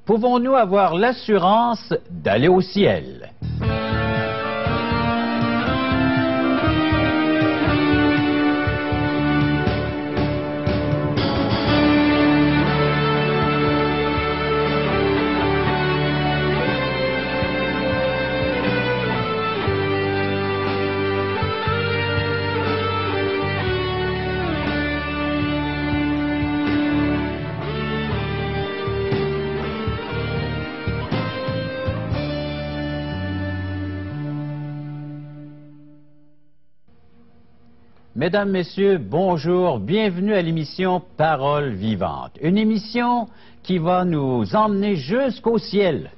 Pouvons-nous avoir l'assurance d'aller au ciel? Mesdames, Messieurs, bonjour, bienvenue à l'émission Parole vivante. Une émission qui va nous emmener jusqu'au ciel.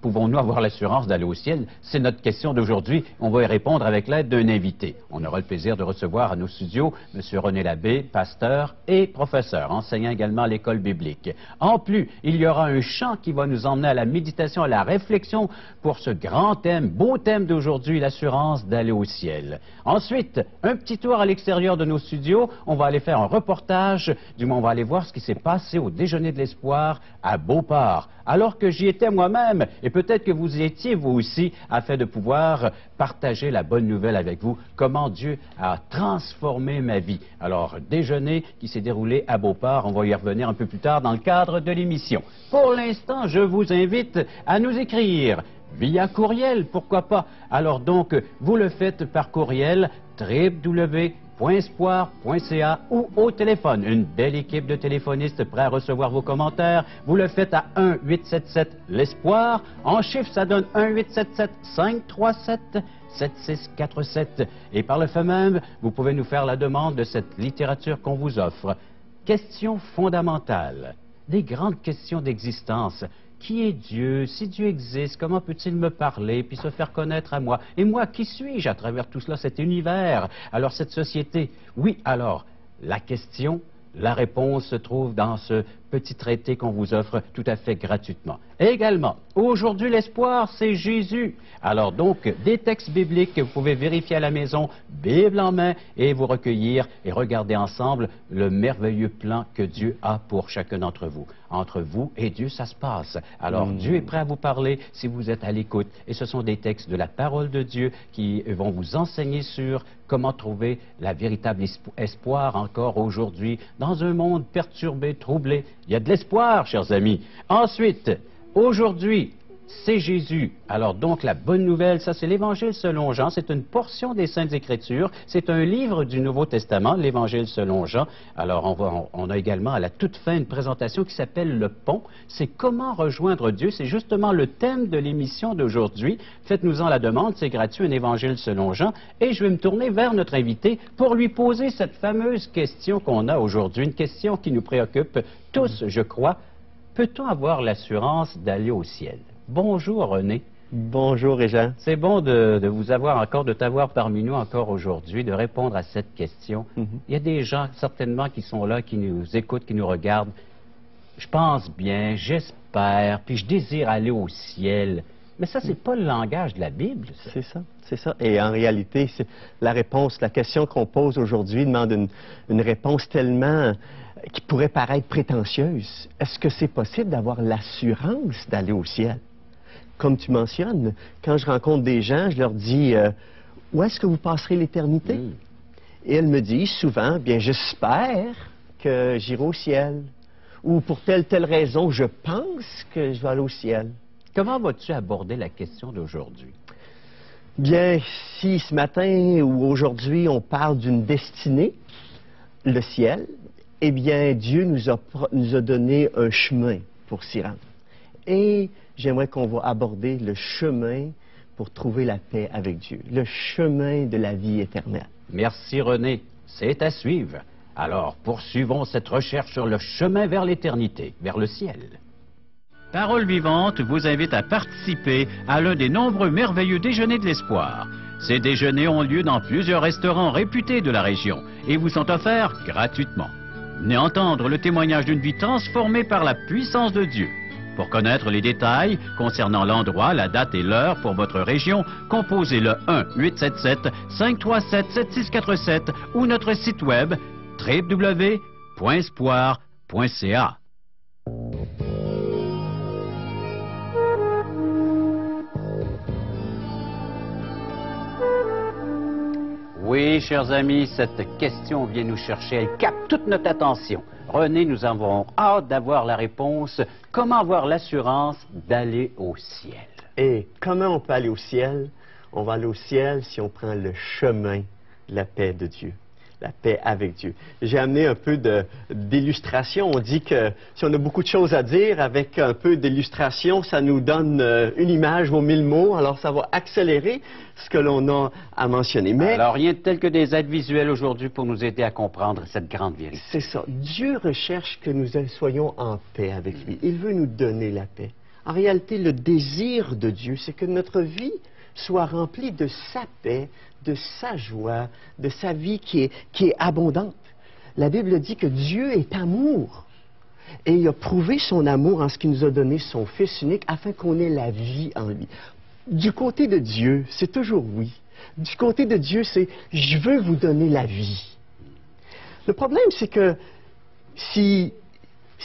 Pouvons-nous avoir l'assurance d'aller au ciel? C'est notre question d'aujourd'hui. On va y répondre avec l'aide d'un invité. On aura le plaisir de recevoir à nos studios M. René Labbé, pasteur et professeur, enseignant également à l'école biblique. En plus, il y aura un chant qui va nous emmener à la méditation, à la réflexion pour ce grand thème, beau thème d'aujourd'hui, l'assurance d'aller au ciel. Ensuite, un petit tour à l'extérieur de nos studios. On va aller faire un reportage, du moins on va aller voir ce qui s'est passé au déjeuner de l'espoir à Beauport. Alors que j'y étais moi-même, et peut-être que vous y étiez vous aussi, afin de pouvoir partager la bonne nouvelle avec vous, comment Dieu a transformé ma vie. Alors, déjeuner qui s'est déroulé à Beauport, on va y revenir un peu plus tard dans le cadre de l'émission. Pour l'instant, je vous invite à nous écrire via courriel, pourquoi pas. Alors donc, vous le faites par courriel www.espoir.ca ou au téléphone. Une belle équipe de téléphonistes prêts à recevoir vos commentaires. Vous le faites à 1-877-l'Espoir. En chiffres, ça donne 1-877-537-7647. Et par le fait même, vous pouvez nous faire la demande de cette littérature qu'on vous offre. Questions fondamentales, des grandes questions d'existence. Qui est Dieu? Si Dieu existe, comment peut-il me parler puis se faire connaître à moi? Et moi, qui suis-je à travers tout cela, cet univers? Alors, cette société? Oui, alors, la question, la réponse se trouve dans ce petit traité qu'on vous offre tout à fait gratuitement. Et également, aujourd'hui, l'espoir, c'est Jésus. Alors donc, des textes bibliques que vous pouvez vérifier à la maison, Bible en main, et vous recueillir et regarder ensemble le merveilleux plan que Dieu a pour chacun d'entre vous. Entre vous et Dieu, ça se passe. Alors, Dieu est prêt à vous parler si vous êtes à l'écoute. Et ce sont des textes de la parole de Dieu qui vont vous enseigner sur comment trouver la véritable espoir encore aujourd'hui dans un monde perturbé, troublé. Il y a de l'espoir, chers amis. Ensuite, aujourd'hui, c'est Jésus. Alors donc, la bonne nouvelle, ça c'est l'Évangile selon Jean. C'est une portion des Saintes Écritures. C'est un livre du Nouveau Testament, l'Évangile selon Jean. Alors, on a également à la toute fin une présentation qui s'appelle Le Pont. C'est comment rejoindre Dieu. C'est justement le thème de l'émission d'aujourd'hui. Faites-nous-en la demande, c'est gratuit, un Évangile selon Jean. Et je vais me tourner vers notre invité pour lui poser cette fameuse question qu'on a aujourd'hui. Une question qui nous préoccupe tous, je crois. Peut-on avoir l'assurance d'aller au ciel? Bonjour René. Bonjour Régent. C'est bon de vous avoir encore, de t'avoir parmi nous encore aujourd'hui, de répondre à cette question. Il y a des gens certainement qui sont là, qui nous écoutent, qui nous regardent. Je pense bien, j'espère, puis je désire aller au ciel. Mais ça, c'est pas le langage de la Bible. C'est ça, c'est ça. Et en réalité, la réponse, la question qu'on pose aujourd'hui demande une réponse tellement qui pourrait paraître prétentieuse. Est-ce que c'est possible d'avoir l'assurance d'aller au ciel? Comme tu mentionnes, quand je rencontre des gens, je leur dis où est-ce que vous passerez l'éternité? Et elles me disent souvent, bien, j'espère que j'irai au ciel. Ou pour telle raison, je pense que je vais aller au ciel. Comment vas-tu aborder la question d'aujourd'hui? Bien, si ce matin ou aujourd'hui, on parle d'une destinée, le ciel, eh bien, Dieu nous a donné un chemin pour s'y rendre. Et j'aimerais qu'on va aborder le chemin pour trouver la paix avec Dieu, le chemin de la vie éternelle. Merci René, c'est à suivre. Alors, poursuivons cette recherche sur le chemin vers l'éternité, vers le ciel. Parole vivante vous invite à participer à l'un des nombreux merveilleux déjeuners de l'espoir. Ces déjeuners ont lieu dans plusieurs restaurants réputés de la région et vous sont offerts gratuitement. Venez entendre le témoignage d'une vie transformée par la puissance de Dieu. Pour connaître les détails concernant l'endroit, la date et l'heure pour votre région, composez le 1-877-537-7647 ou notre site web www.espoir.ca. Oui, chers amis, cette question vient nous chercher. Elle capte toute notre attention. René, nous avons hâte d'avoir la réponse. Comment avoir l'assurance d'aller au ciel? Et comment on peut aller au ciel? On va aller au ciel si on prend le chemin de la paix de Dieu. La paix avec Dieu. J'ai amené un peu d'illustration. On dit que si on a beaucoup de choses à dire, avec un peu d'illustration, ça nous donne une image vaut 1000 mots. Alors, ça va accélérer ce que l'on a à mentionner. Mais alors, rien de tel que des aides visuelles aujourd'hui pour nous aider à comprendre cette grande vérité. C'est ça. Dieu recherche que nous soyons en paix avec lui. Il veut nous donner la paix. En réalité, le désir de Dieu, c'est que notre vie soit remplie de sa paix, de sa joie, de sa vie qui est abondante. La Bible dit que Dieu est amour. Et il a prouvé son amour en ce qu'il nous a donné son Fils unique afin qu'on ait la vie en lui. Du côté de Dieu, c'est toujours oui. Du côté de Dieu, c'est « je veux vous donner la vie ». Le problème, c'est que si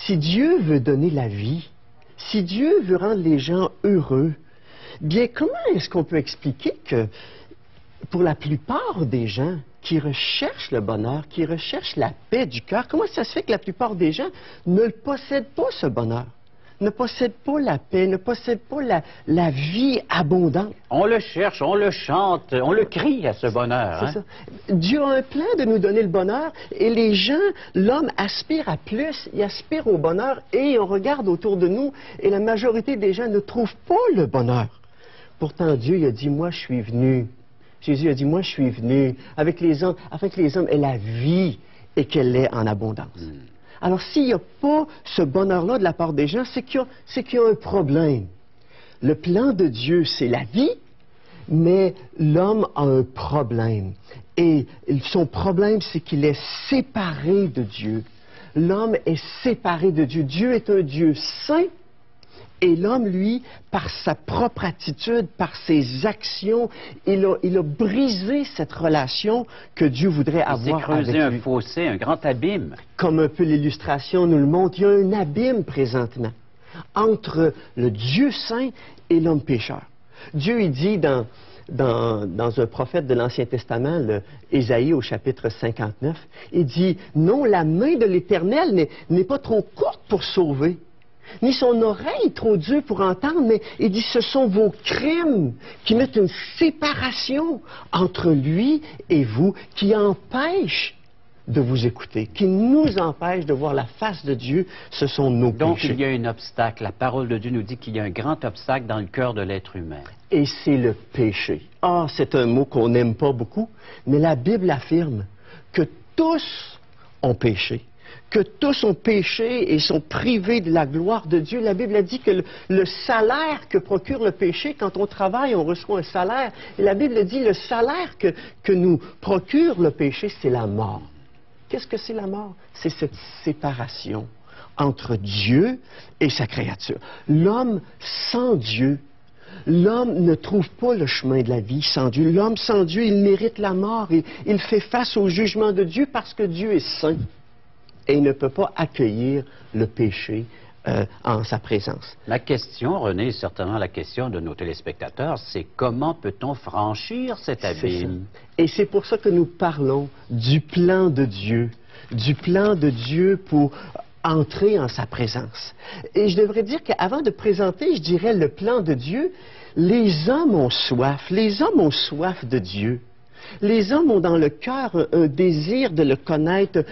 Dieu veut donner la vie, si Dieu veut rendre les gens heureux, bien, comment est-ce qu'on peut expliquer que pour la plupart des gens qui recherchent le bonheur, qui recherchent la paix du cœur, comment ça se fait que la plupart des gens ne possèdent pas ce bonheur, ne possèdent pas la paix, ne possèdent pas la vie abondante? On le cherche, on le chante, on le crie à ce bonheur. C'est hein? ça. Dieu a un plan de nous donner le bonheur et les gens, l'homme aspire à plus, il aspire au bonheur et on regarde autour de nous et la majorité des gens ne trouvent pas le bonheur. Pourtant, Dieu il a dit, moi je suis venu. Jésus a dit, moi je suis venu avec les hommes, afin que les hommes aient la vie et qu'elle l'ait en abondance. Alors, s'il n'y a pas ce bonheur-là de la part des gens, c'est qu'il y a un problème. Le plan de Dieu, c'est la vie, mais l'homme a un problème. Et son problème, c'est qu'il est séparé de Dieu. L'homme est séparé de Dieu. Dieu est un Dieu saint. Et l'homme, lui, par sa propre attitude, par ses actions, il a brisé cette relation que Dieu voudrait avoir avec lui. Il s'est creusé un fossé, un grand abîme. Comme un peu l'illustration nous le montre, il y a un abîme présentement entre le Dieu saint et l'homme pécheur. Dieu, il dit dans un prophète de l'Ancien Testament, Ésaïe au chapitre 59, il dit « Non, la main de l'Éternel n'est pas trop courte pour sauver. » Ni son oreille trop dure pour entendre, mais il dit ce sont vos crimes qui mettent une séparation entre lui et vous, qui empêchent de vous écouter, qui nous empêchent de voir la face de Dieu, ce sont nos péchés. Donc il y a un obstacle. La parole de Dieu nous dit qu'il y a un grand obstacle dans le cœur de l'être humain. Et c'est le péché. Ah, c'est un mot qu'on n'aime pas beaucoup, mais la Bible affirme que tous ont péché. Que tous ont péché et sont privés de la gloire de Dieu. La Bible a dit que le salaire que procure le péché, quand on travaille, on reçoit un salaire. Et la Bible dit le salaire que nous procure le péché, c'est la mort. Qu'est-ce que c'est la mort? C'est cette séparation entre Dieu et sa créature. L'homme sans Dieu, l'homme ne trouve pas le chemin de la vie sans Dieu. L'homme sans Dieu, il mérite la mort. Il fait face au jugement de Dieu parce que Dieu est saint. Et il ne peut pas accueillir le péché en sa présence. La question, René, certainement la question de nos téléspectateurs, c'est comment peut-on franchir cet abîme? Et c'est pour ça que nous parlons du plan de Dieu pour entrer en sa présence. Et je devrais dire qu'avant de présenter, je dirais, le plan de Dieu, les hommes ont soif de Dieu. Les hommes ont dans le cœur un désir de le connaître.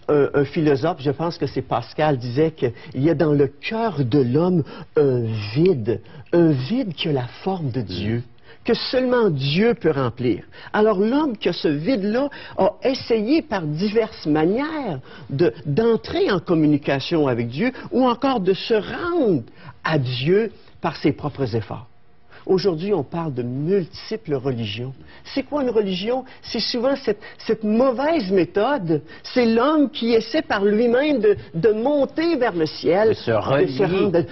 Un philosophe, je pense que c'est Pascal, disait qu'il y a dans le cœur de l'homme un vide qui a la forme de Dieu, que seulement Dieu peut remplir. Alors l'homme qui a ce vide-là a essayé par diverses manières d'entrer en communication avec Dieu ou encore de se rendre à Dieu par ses propres efforts. Aujourd'hui, on parle de multiples religions. C'est quoi une religion? C'est souvent cette mauvaise méthode. C'est l'homme qui essaie par lui-même de monter vers le ciel. De se relier,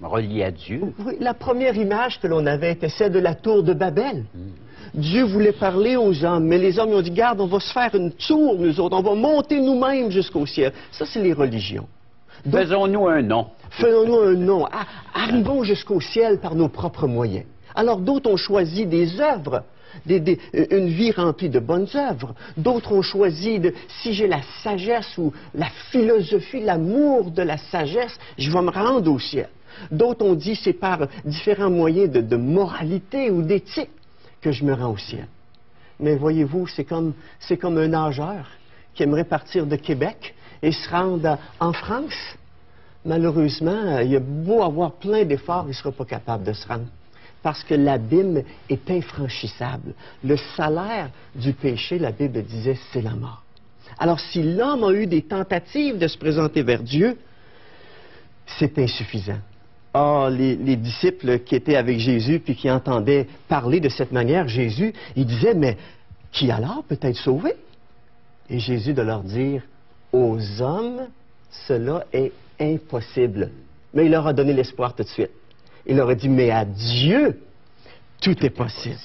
relier à Dieu. Oui, la première image que l'on avait était celle de la tour de Babel. Dieu voulait parler aux hommes, mais les hommes ont dit, garde, on va se faire une tour, nous autres, on va monter nous-mêmes jusqu'au ciel. Ça, c'est les religions. Faisons-nous un nom. Faisons-nous un nom. Arrivons jusqu'au ciel par nos propres moyens. Alors d'autres ont choisi des œuvres une vie remplie de bonnes œuvres. D'autres ont choisi si j'ai la sagesse ou la philosophie, l'amour de la sagesse, je vais me rendre au ciel. D'autres ont dit c'est par différents moyens de moralité ou d'éthique que je me rends au ciel. Mais voyez-vous, c'est comme un nageur qui aimerait partir de Québec et se rendre en France. Malheureusement, il a beau avoir plein d'efforts, il ne sera pas capable de se rendre. Parce que l'abîme est infranchissable. Le salaire du péché, la Bible disait, c'est la mort. Alors, si l'homme a eu des tentatives de se présenter vers Dieu, c'est insuffisant. Ah, les disciples qui étaient avec Jésus puis qui entendaient parler de cette manière, Jésus, ils disaient, mais qui alors peut être sauvé? Et Jésus de leur dire, aux hommes, cela est impossible. Mais il leur a donné l'espoir tout de suite. Il leur a dit, mais à Dieu, tout est possible.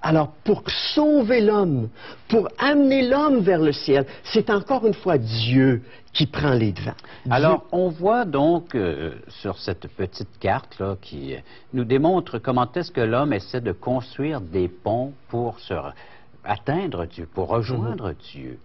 Alors, pour sauver l'homme, pour amener l'homme vers le ciel, c'est encore une fois Dieu qui prend les devants. Alors, on voit donc sur cette petite carte là, qui nous démontre comment est-ce que l'homme essaie de construire des ponts pour atteindre Dieu, pour rejoindre Dieu.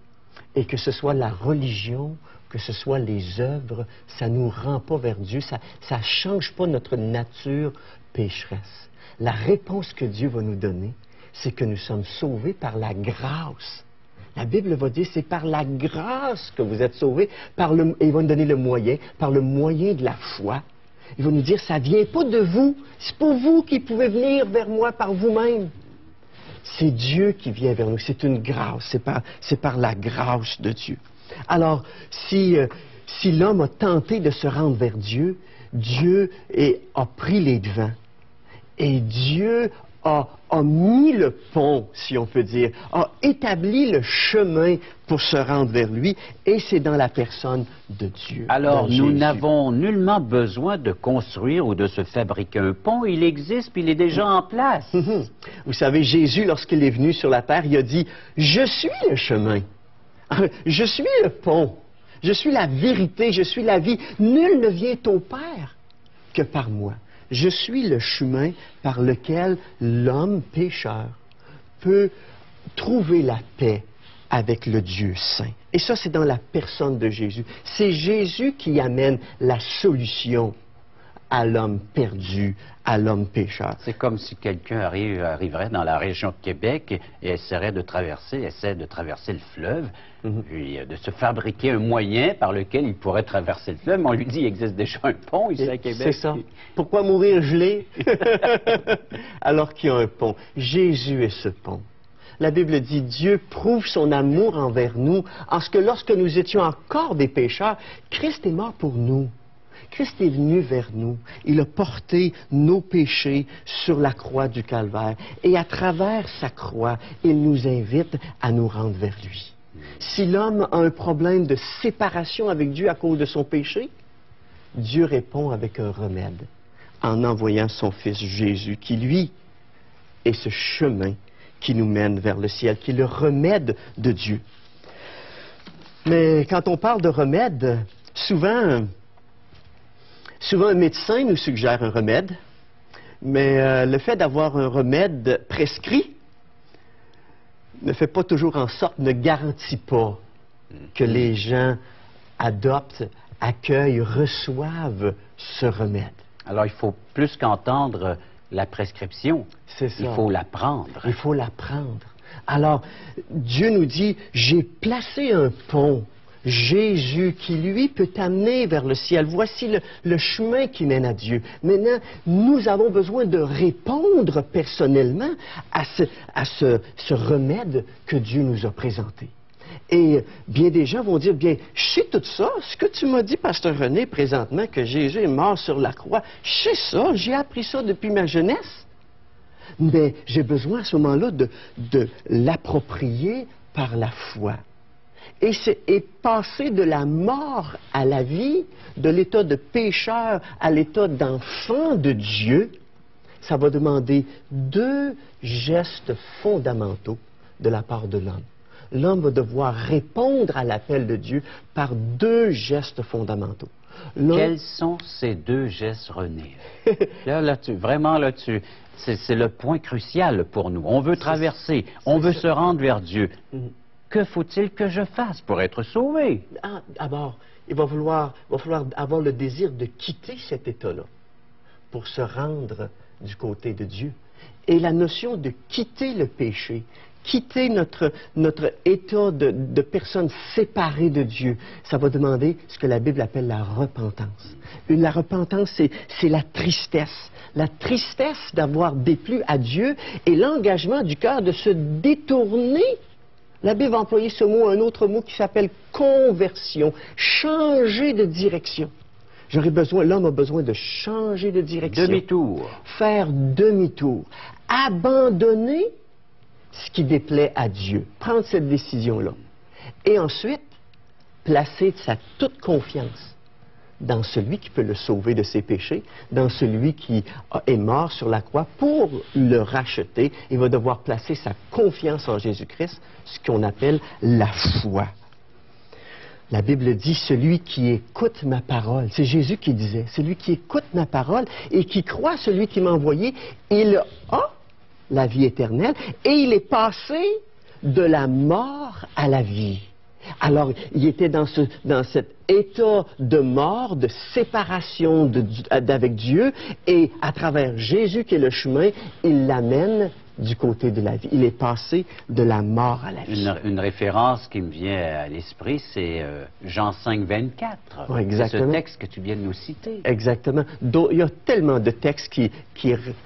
Et que ce soit la religion, que ce soit les œuvres, ça ne nous rend pas vers Dieu, ça ne change pas notre nature pécheresse. La réponse que Dieu va nous donner, c'est que nous sommes sauvés par la grâce. La Bible va dire, c'est par la grâce que vous êtes sauvés, et il va nous donner le moyen, par le moyen de la foi. Il va nous dire, ça ne vient pas de vous, c'est pas vous qui pouvez venir vers moi par vous-même. C'est Dieu qui vient vers nous, c'est une grâce, c'est par la grâce de Dieu. Alors, si l'homme a tenté de se rendre vers Dieu, Dieu a pris les devants. Et Dieu a mis le pont, si on peut dire, a établi le chemin pour se rendre vers lui, et c'est dans la personne de Dieu. Alors, nous n'avons nullement besoin de construire ou de se fabriquer un pont, il existe, puis il est déjà en place. Vous savez, Jésus, lorsqu'il est venu sur la terre, il a dit, « Je suis le chemin, je suis le pont, je suis la vérité, je suis la vie, nul ne vient au Père que par moi. » Je suis le chemin par lequel l'homme pécheur peut trouver la paix avec le Dieu saint. Et ça, c'est dans la personne de Jésus. C'est Jésus qui amène la solution à l'homme perdu, à l'homme pécheur. C'est comme si quelqu'un arriverait dans la région de Québec et essaie de traverser le fleuve, puis de se fabriquer un moyen par lequel il pourrait traverser le fleuve. Mais on lui dit qu'il existe déjà un pont ici à Québec. C'est ça. Pourquoi mourir gelé alors qu'il y a un pont? Jésus est ce pont. La Bible dit, Dieu prouve son amour envers nous, en ce que lorsque nous étions encore des pécheurs, Christ est mort pour nous. Christ est venu vers nous. Il a porté nos péchés sur la croix du Calvaire. Et à travers sa croix, il nous invite à nous rendre vers lui. Si l'homme a un problème de séparation avec Dieu à cause de son péché, Dieu répond avec un remède, en envoyant son Fils Jésus, qui, lui, est ce chemin qui nous mène vers le ciel, qui est le remède de Dieu. Mais quand on parle de remède, souvent un médecin nous suggère un remède, mais le fait d'avoir un remède prescrit ne fait pas toujours en sorte, ne garantit pas que les gens adoptent, accueillent, reçoivent ce remède. Alors, il faut plus qu'entendre la prescription, c'est ça. Il faut la prendre. Il faut la prendre. Alors, Dieu nous dit, j'ai placé un pont. Jésus qui, lui, peut t'amener vers le ciel. Voici le chemin qui mène à Dieu. Maintenant, nous avons besoin de répondre personnellement à ce remède que Dieu nous a présenté. Et bien des gens vont dire, bien, je sais tout ça, ce que tu m'as dit, Pasteur René, présentement, que Jésus est mort sur la croix, je sais ça, j'ai appris ça depuis ma jeunesse. Mais j'ai besoin à ce moment-là de l'approprier par la foi. Et passer de la mort à la vie, de l'état de pécheur à l'état d'enfant de Dieu, ça va demander deux gestes fondamentaux de la part de l'homme. L'homme va devoir répondre à l'appel de Dieu par deux gestes fondamentaux. Quels sont ces deux gestes, René? Là, tu C'est le point crucial pour nous. On veut traverser, on veut se rendre vers Dieu. Que faut-il que je fasse pour être sauvé? D'abord, il va falloir avoir le désir de quitter cet état-là pour se rendre du côté de Dieu. Et la notion de quitter le péché, quitter notre état de personne séparée de Dieu, ça va demander ce que la Bible appelle la repentance. La repentance, c'est la tristesse. La tristesse d'avoir déplu à Dieu et l'engagement du cœur de se détourner. La Bible va employer ce mot, un autre mot qui s'appelle conversion, changer de direction. L'homme a besoin de changer de direction. Demi-tour. Faire demi-tour. Abandonner ce qui déplaît à Dieu. Prendre cette décision-là. Et ensuite, placer sa toute confiance dans celui qui peut le sauver de ses péchés, dans celui qui est mort sur la croix pour le racheter. Il va devoir placer sa confiance en Jésus-Christ, ce qu'on appelle la foi. La Bible dit, celui qui écoute ma parole, c'est Jésus qui disait, celui qui écoute ma parole et qui croit à celui qui m'a envoyé, il a la vie éternelle et il est passé de la mort à la vie. Alors, il était dans cet état de mort, de séparation avec Dieu, et à travers Jésus qui est le chemin, il l'amène du côté de la vie. Il est passé de la mort à la vie. Une référence qui me vient à l'esprit, c'est Jean 5, 24. Oui, exactement. C'est ce texte que tu viens de nous citer. Exactement. Il y a tellement de textes qui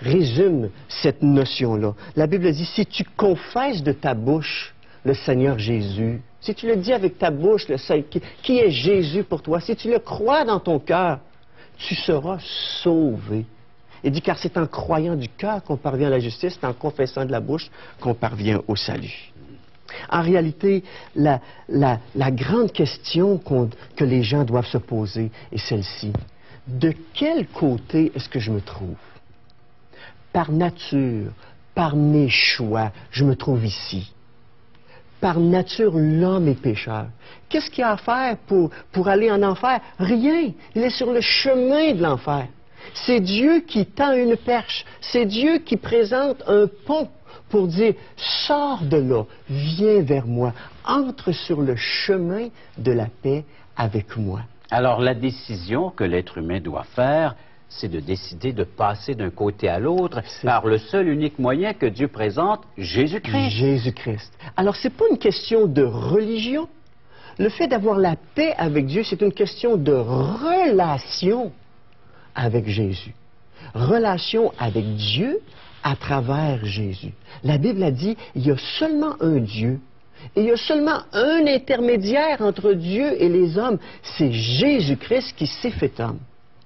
résument cette notion-là. La Bible dit, si tu confesses de ta bouche le Seigneur Jésus, si tu le dis avec ta bouche, qui est Jésus pour toi, si tu le crois dans ton cœur, tu seras sauvé. Il dit, car c'est en croyant du cœur qu'on parvient à la justice, c'est en confessant de la bouche qu'on parvient au salut. En réalité, la grande question que les gens doivent se poser est celle-ci. De quel côté est-ce que je me trouve? Par nature, par mes choix, je me trouve ici. Par nature, l'homme est pécheur. Qu'est-ce qu'il y a à faire pour aller en enfer? Rien. Il est sur le chemin de l'enfer. C'est Dieu qui tend une perche. C'est Dieu qui présente un pont pour dire, sors de là, viens vers moi, entre sur le chemin de la paix avec moi. Alors, la décision que l'être humain doit faire, c'est de décider de passer d'un côté à l'autre par le seul unique moyen que Dieu présente, Jésus-Christ. Jésus-Christ. Alors, ce n'est pas une question de religion. Le fait d'avoir la paix avec Dieu, c'est une question de relation avec Jésus. Relation avec Dieu à travers Jésus. La Bible a dit, il y a seulement un Dieu. Et il y a seulement un intermédiaire entre Dieu et les hommes. C'est Jésus-Christ qui s'est fait homme.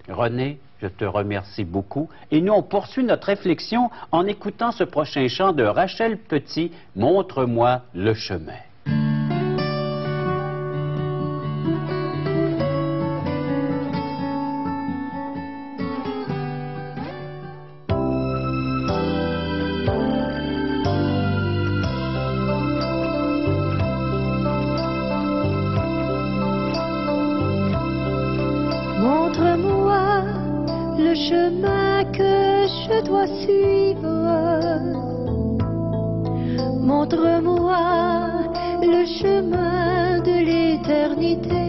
René, je te remercie beaucoup. Et nous, on poursuit notre réflexion en écoutant ce prochain chant de Rachel Petit, « Montre-moi le chemin ». Montre-moi le chemin que je dois suivre. Montre-moi le chemin de l'éternité.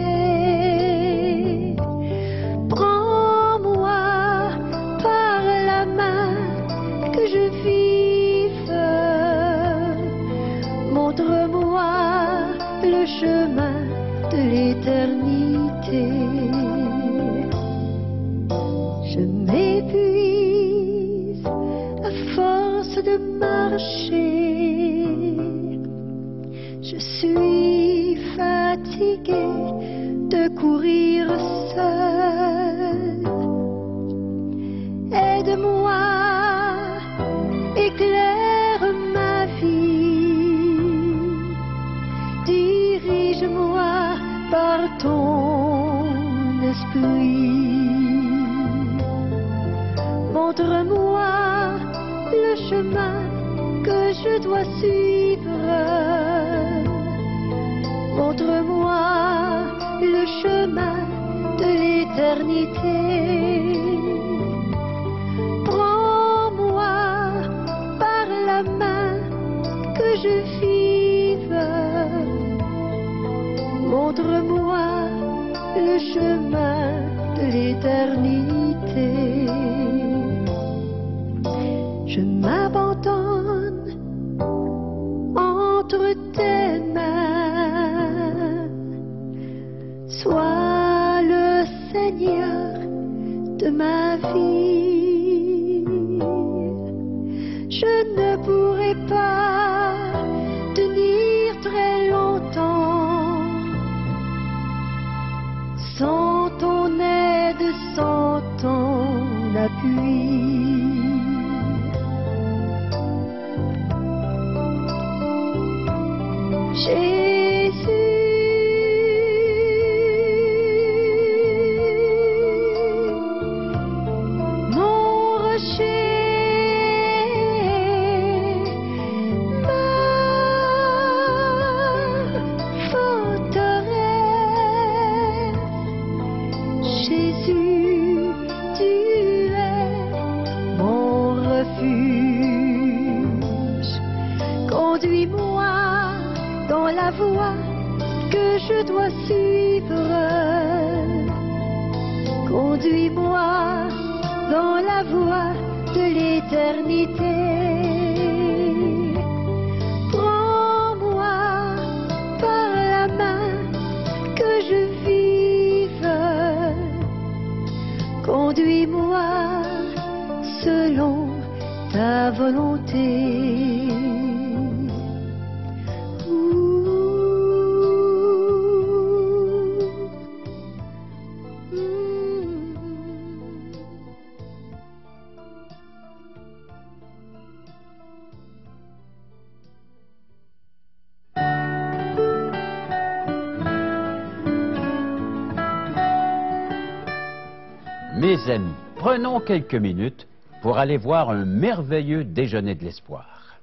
Prends-moi par la main que je vive. Montre-moi le chemin de l'éternité. Je m'épuise à force de marcher. Je suis fatiguée de courir seule. Aide-moi, éclaire ma vie. Dirige-moi par ton esprit. Montre-moi le chemin que je dois suivre. Montre-moi le chemin de l'éternité. Prends-moi l'éternité. Je m'abandonne entre tes mains. Sois le Seigneur de ma vie. Je ne pourrai pas tenir très longtemps sans ton aide, sans ton appui. Conduis-moi dans la voie que je dois suivre. Conduis-moi dans la voie de l'éternité. Prends-moi par la main que je vive. Conduis-moi selon ta volonté. Mes amis, prenons quelques minutes pour aller voir un merveilleux déjeuner de l'espoir.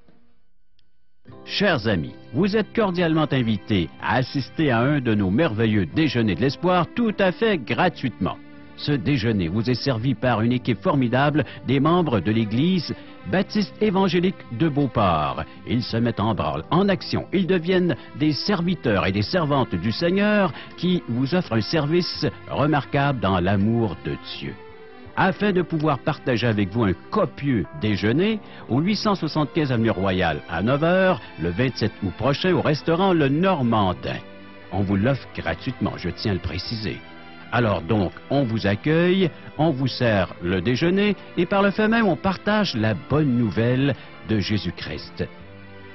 Chers amis, vous êtes cordialement invités à assister à un de nos merveilleux déjeuners de l'espoir tout à fait gratuitement. Ce déjeuner vous est servi par une équipe formidable des membres de l'Église baptiste évangélique de Beauport. Ils se mettent en branle, en action. Ils deviennent des serviteurs et des servantes du Seigneur qui vous offrent un service remarquable dans l'amour de Dieu. Afin de pouvoir partager avec vous un copieux déjeuner, au 875 avenue Royale à 9 h, le 27 août prochain, au restaurant Le Normandin. On vous l'offre gratuitement, je tiens à le préciser. Alors donc, on vous accueille, on vous sert le déjeuner et par le fait même, on partage la bonne nouvelle de Jésus-Christ.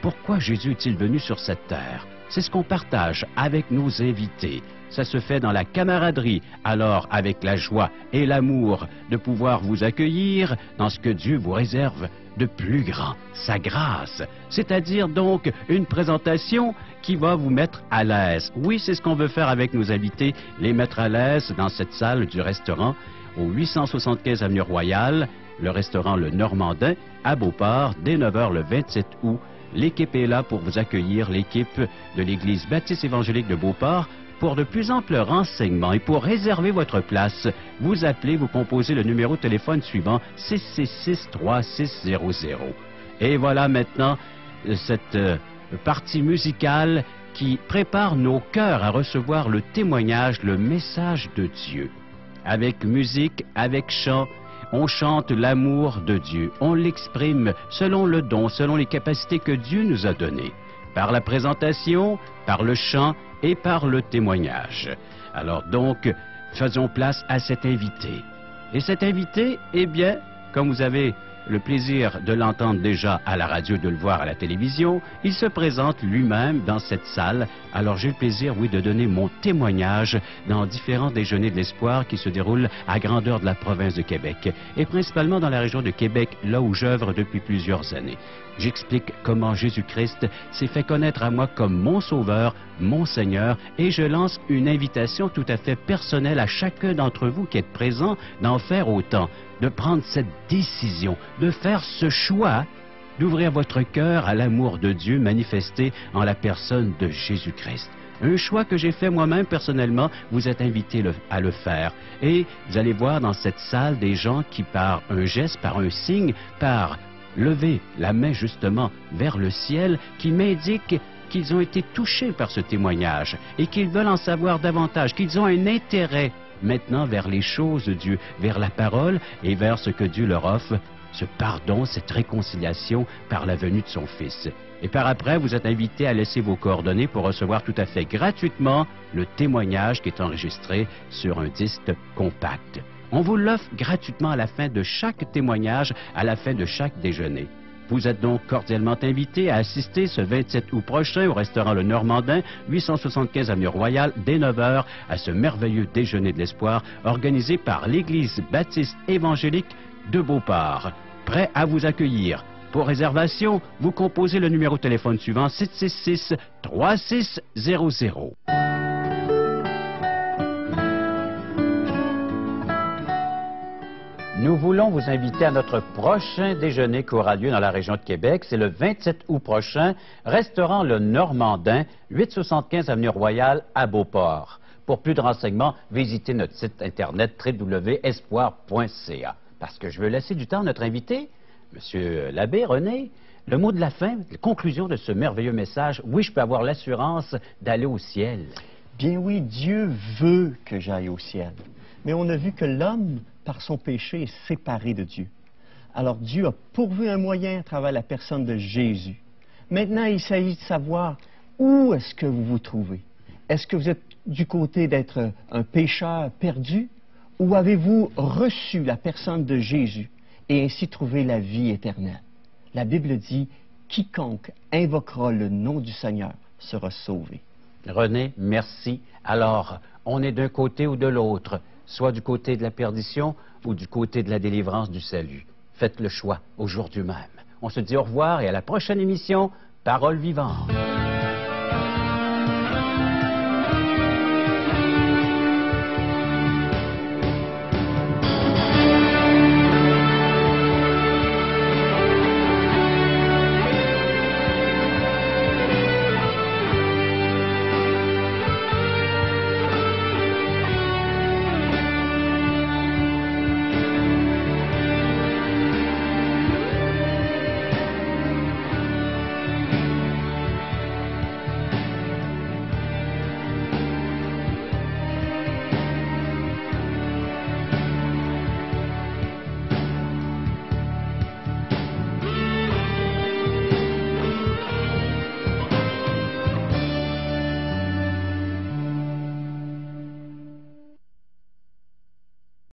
Pourquoi Jésus est-il venu sur cette terre? C'est ce qu'on partage avec nos invités. Ça se fait dans la camaraderie, alors avec la joie et l'amour de pouvoir vous accueillir dans ce que Dieu vous réserve de plus grand, sa grâce. C'est-à-dire donc une présentation qui va vous mettre à l'aise. Oui, c'est ce qu'on veut faire avec nos invités, les mettre à l'aise dans cette salle du restaurant au 875 avenue Royale, le restaurant Le Normandin à Beauport, dès 9 h le 27 août. L'équipe est là pour vous accueillir, l'équipe de l'Église baptiste évangélique de Beauport. Pour de plus amples renseignements et pour réserver votre place, vous appelez, vous composez le numéro de téléphone suivant 666-3600. Et voilà maintenant cette partie musicale qui prépare nos cœurs à recevoir le témoignage, le message de Dieu. Avec musique, avec chant, on chante l'amour de Dieu. On l'exprime selon le don, selon les capacités que Dieu nous a données. Par la présentation, par le chant et par le témoignage. Alors donc, faisons place à cet invité. Et cet invité, eh bien, comme vous avez le plaisir de l'entendre déjà à la radio, de le voir à la télévision, il se présente lui-même dans cette salle. Alors j'ai le plaisir, oui, de donner mon témoignage dans différents déjeuners de l'espoir qui se déroulent à grandeur de la province de Québec, et principalement dans la région de Québec, là où j'œuvre depuis plusieurs années. J'explique comment Jésus-Christ s'est fait connaître à moi comme mon Sauveur, mon Seigneur, et je lance une invitation tout à fait personnelle à chacun d'entre vous qui êtes présents d'en faire autant, de prendre cette décision, de faire ce choix, d'ouvrir votre cœur à l'amour de Dieu manifesté en la personne de Jésus-Christ. Un choix que j'ai fait moi-même personnellement, vous êtes invités à le faire. Et vous allez voir dans cette salle des gens qui, par un geste, par un signe, par lever la main justement vers le ciel, qui m'indiquent qu'ils ont été touchés par ce témoignage et qu'ils veulent en savoir davantage, qu'ils ont un intérêt maintenant vers les choses de Dieu, vers la parole et vers ce que Dieu leur offre, ce pardon, cette réconciliation par la venue de son Fils. Et par après, vous êtes invité à laisser vos coordonnées pour recevoir tout à fait gratuitement le témoignage qui est enregistré sur un disque compact. On vous l'offre gratuitement à la fin de chaque témoignage, à la fin de chaque déjeuner. Vous êtes donc cordialement invité à assister ce 27 août prochain au restaurant Le Normandin, 875 avenue Royale, dès 9h, à ce merveilleux déjeuner de l'espoir organisé par l'Église baptiste évangélique de Beauport. Prêt à vous accueillir. Pour réservation, vous composez le numéro de téléphone suivant 766-3600. Nous voulons vous inviter à notre prochain déjeuner qui aura lieu dans la région de Québec. C'est le 27 août prochain, restaurant Le Normandin, 875 avenue Royale à Beauport. Pour plus de renseignements, visitez notre site internet www.espoir.ca. Parce que je veux laisser du temps à notre invité, Monsieur l'abbé René, le mot de la fin, la conclusion de ce merveilleux message. Oui, je peux avoir l'assurance d'aller au ciel. Bien oui, Dieu veut que j'aille au ciel. Mais on a vu que l'homme, par son péché, est séparé de Dieu. Alors Dieu a pourvu un moyen à travers la personne de Jésus. Maintenant, il s'agit de savoir où est-ce que vous vous trouvez. Est-ce que vous êtes du côté d'être un pécheur perdu ou avez-vous reçu la personne de Jésus et ainsi trouvé la vie éternelle? La Bible dit, quiconque invoquera le nom du Seigneur sera sauvé. René, merci. Alors, on est d'un côté ou de l'autre, soit du côté de la perdition ou du côté de la délivrance du salut. Faites le choix aujourd'hui même. On se dit au revoir et à la prochaine émission, Parole vivante.